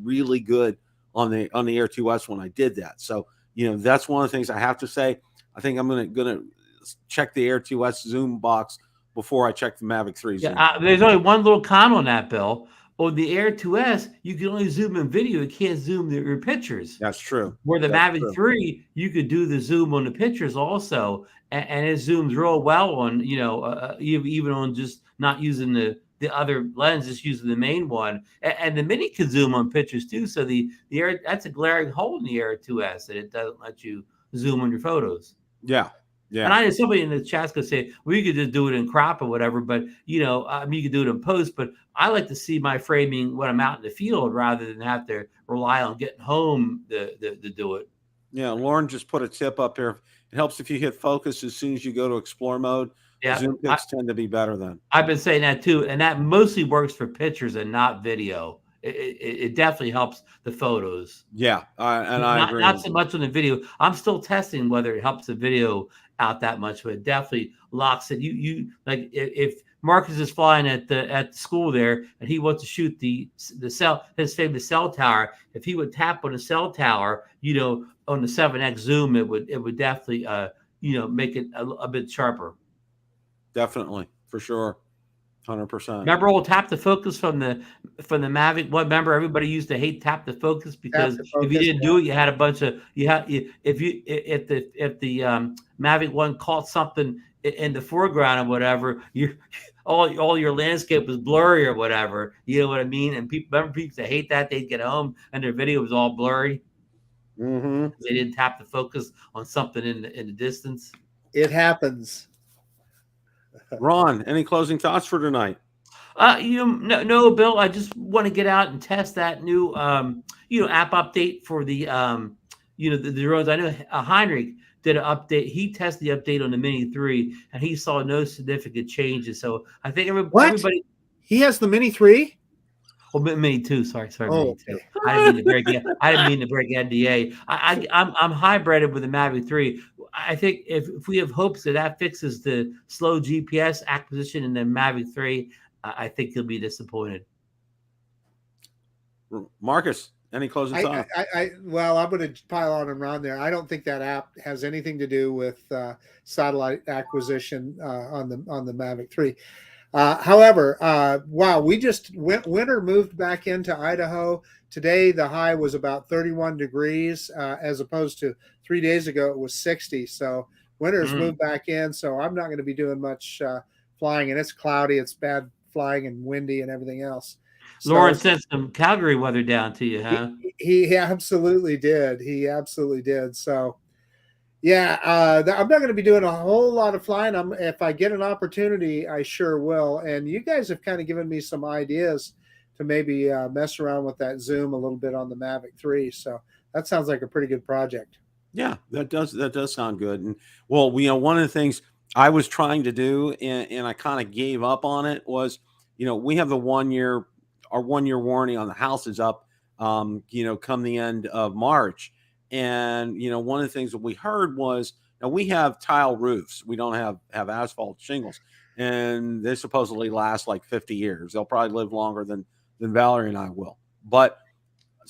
really good on the Air 2S when I did that. So that's one of the things I have to say. I think I'm gonna check the Air 2S zoom box before I check the Mavic 3 zoom. There's only one little con on that, Bill. On the Air 2S, you can only zoom in video. You can't zoom your pictures. That's true. Where the Mavic 3, you could do the zoom on the pictures also, and it zooms real well on, even on just not using the other lens, just using the main one. And the Mini can zoom on pictures too. So the Air, that's a glaring hole in the Air 2S that it doesn't let you zoom on your photos. Yeah. Yeah. And I know somebody in the chat's gonna say, well, you could just do it in crop or whatever, but you could do it in post. But I like to see my framing when I'm out in the field rather than have to rely on getting home to do it. Yeah, Lauren just put a tip up here. It helps if you hit focus as soon as you go to explore mode. Yeah, zoom pics tend to be better then. I've been saying that too, and that mostly works for pictures and not video. It definitely helps the photos. Yeah, I agree. Not so much on the video. I'm still testing whether it helps the video out that much, but it definitely locks it. You like if Marcus is flying at the school there and he wants to shoot the cell, his famous cell tower. If he would tap on the cell tower, on the 7X zoom, it would definitely make it a bit sharper. Definitely, for sure. 100%. Remember old tap the focus from the Mavic? What, remember everybody used to hate tap the focus because if you didn't do it, you had a bunch of if the Mavic 1 caught something in the foreground or whatever, all your landscape was blurry or whatever. You know what I mean? And people that hate that, they'd get home and their video was all blurry. Mm-hmm. They didn't tap the focus on something in the distance. It happens. Ron, any closing thoughts for tonight? No, Bill. I just want to get out and test that new, app update for the, the drones. I know Heinrich did an update. He tested the update on the Mini 3, and he saw no significant changes. So I think everybody. He has the Mini 3. Oh, Mini 2. Sorry. Oh, Mini 2. I didn't mean to break NDA. I'm hybrided with the Mavic 3. I think if we have hopes that fixes the slow GPS acquisition in the Mavic 3, I think you'll be disappointed. Marcus, any closing thoughts? Well, I'm going to pile on Ron there. I don't think that app has anything to do with satellite acquisition on the Mavic 3. However, wow, we just winter moved back into Idaho. Today, the high was about 31 degrees, as opposed to 3 days ago, it was 60. So winter's moved back in. So I'm not going to be doing much flying, and it's cloudy. It's bad flying and windy and everything else. So, Lauren sent some Calgary weather down to you, huh? He absolutely did. He absolutely did. So, yeah, I'm not going to be doing a whole lot of flying. If I get an opportunity, I sure will. And you guys have kind of given me some ideas to maybe mess around with that zoom a little bit on the Mavic 3. So that sounds like a pretty good project. Yeah, that does sound good. And well, one of the things I was trying to do, and I kind of gave up on it, was, we have the 1 year, our 1 year warranty on the house is up, come the end of March. And, one of the things that we heard was, now we have tile roofs. We don't have asphalt shingles, and they supposedly last like 50 years. They'll probably live longer than Valerie and I will. But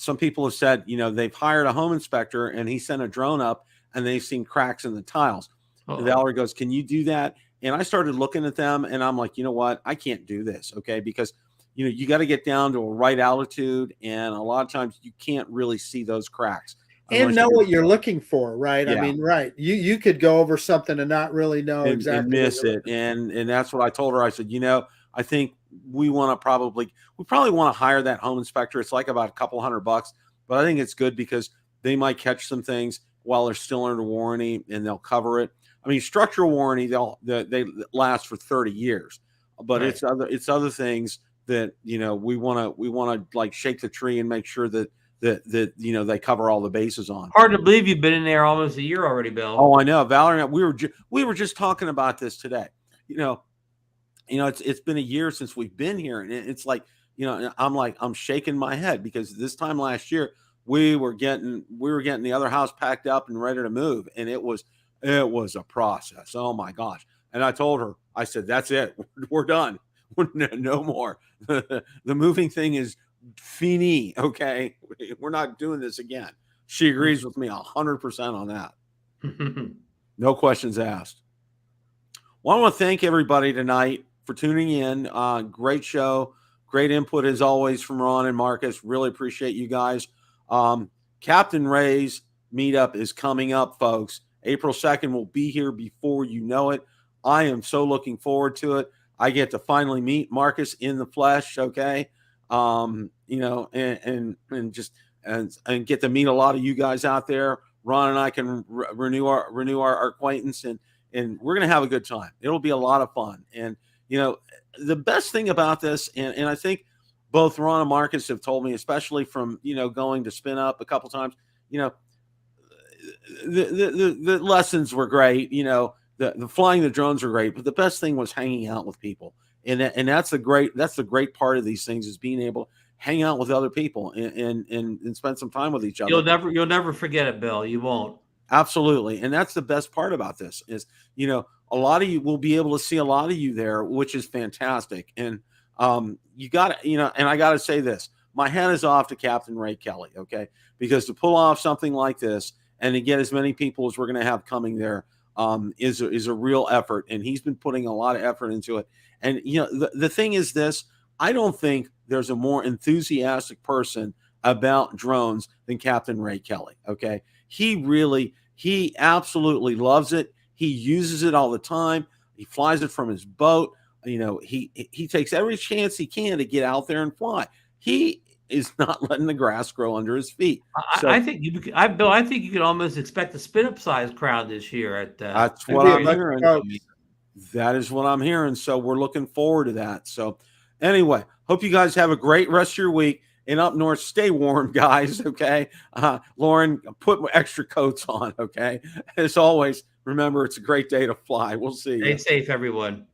some people have said, they've hired a home inspector and he sent a drone up and they've seen cracks in the tiles. Uh-oh. Valerie goes, can you do that? And I started looking at them and I'm like, you know what? I can't do this. Okay. Because, you got to get down to a right altitude. And a lot of times you can't really see those cracks. And know what you're looking for, right? Yeah. I mean, right. You could go over something and not really know exactly. And miss it. And that's what I told her. I said, I think we probably want to hire that home inspector. It's like about a couple $100, but I think it's good because they might catch some things while they're still under warranty and they'll cover it. I mean, structural warranty, they last for 30 years, but Right. it's other things that, we want to like shake the tree and make sure that they cover all the bases on. Hard to believe you've been in there almost a year already, Bill. Oh, I know. Valerie, we were just talking about this today. It's been a year since we've been here, and it's like, I'm shaking my head because this time last year we were getting the other house packed up and ready to move, and it was a process. Oh my gosh. And I told her, I said, that's it. We're done. No more. The moving thing is fini. Okay. We're not doing this again. She agrees with me 100% on that. No questions asked. Well, I want to thank everybody tonight for tuning in. Great show. Great input as always from Ron and Marcus. Really appreciate you guys. Captain Ray's meetup is coming up, folks. April 2nd will be here before you know it. I am so looking forward to it. I get to finally meet Marcus in the flesh, okay? And get to meet a lot of you guys out there. Ron and I can renew our acquaintance, and we're going to have a good time. It'll be a lot of fun. And, the best thing about this, and I think both Ron and Marcus have told me, especially from, going to Spin Up a couple times, the lessons were great. The flying the drones were great, but the best thing was hanging out with people. And that's the great part of these things, is being able to hang out with other people and spend some time with each other. You'll never forget it, Bill. You won't. Absolutely. And that's the best part about this is, a lot of you will be able to see a lot of you there, which is fantastic. And you got to, and I got to say this, my hat is off to Captain Ray Kelly. Okay. Because to pull off something like this and to get as many people as we're going to have coming there is a real effort. And he's been putting a lot of effort into it. And, the thing is this, I don't think there's a more enthusiastic person about drones than Captain Ray Kelly. Okay. He absolutely loves it. He uses it all the time. He flies it from his boat. He takes every chance he can to get out there and fly. He is not letting the grass grow under his feet. I think you can almost expect a spin-up size crowd this year at that's what I'm hearing. That is what I'm hearing. So we're looking forward to that. So anyway, hope you guys have a great rest of your week. And up north, stay warm, guys. Okay. Lauren, put extra coats on. Okay. As always, remember, it's a great day to fly. We'll see you. Stay safe, everyone.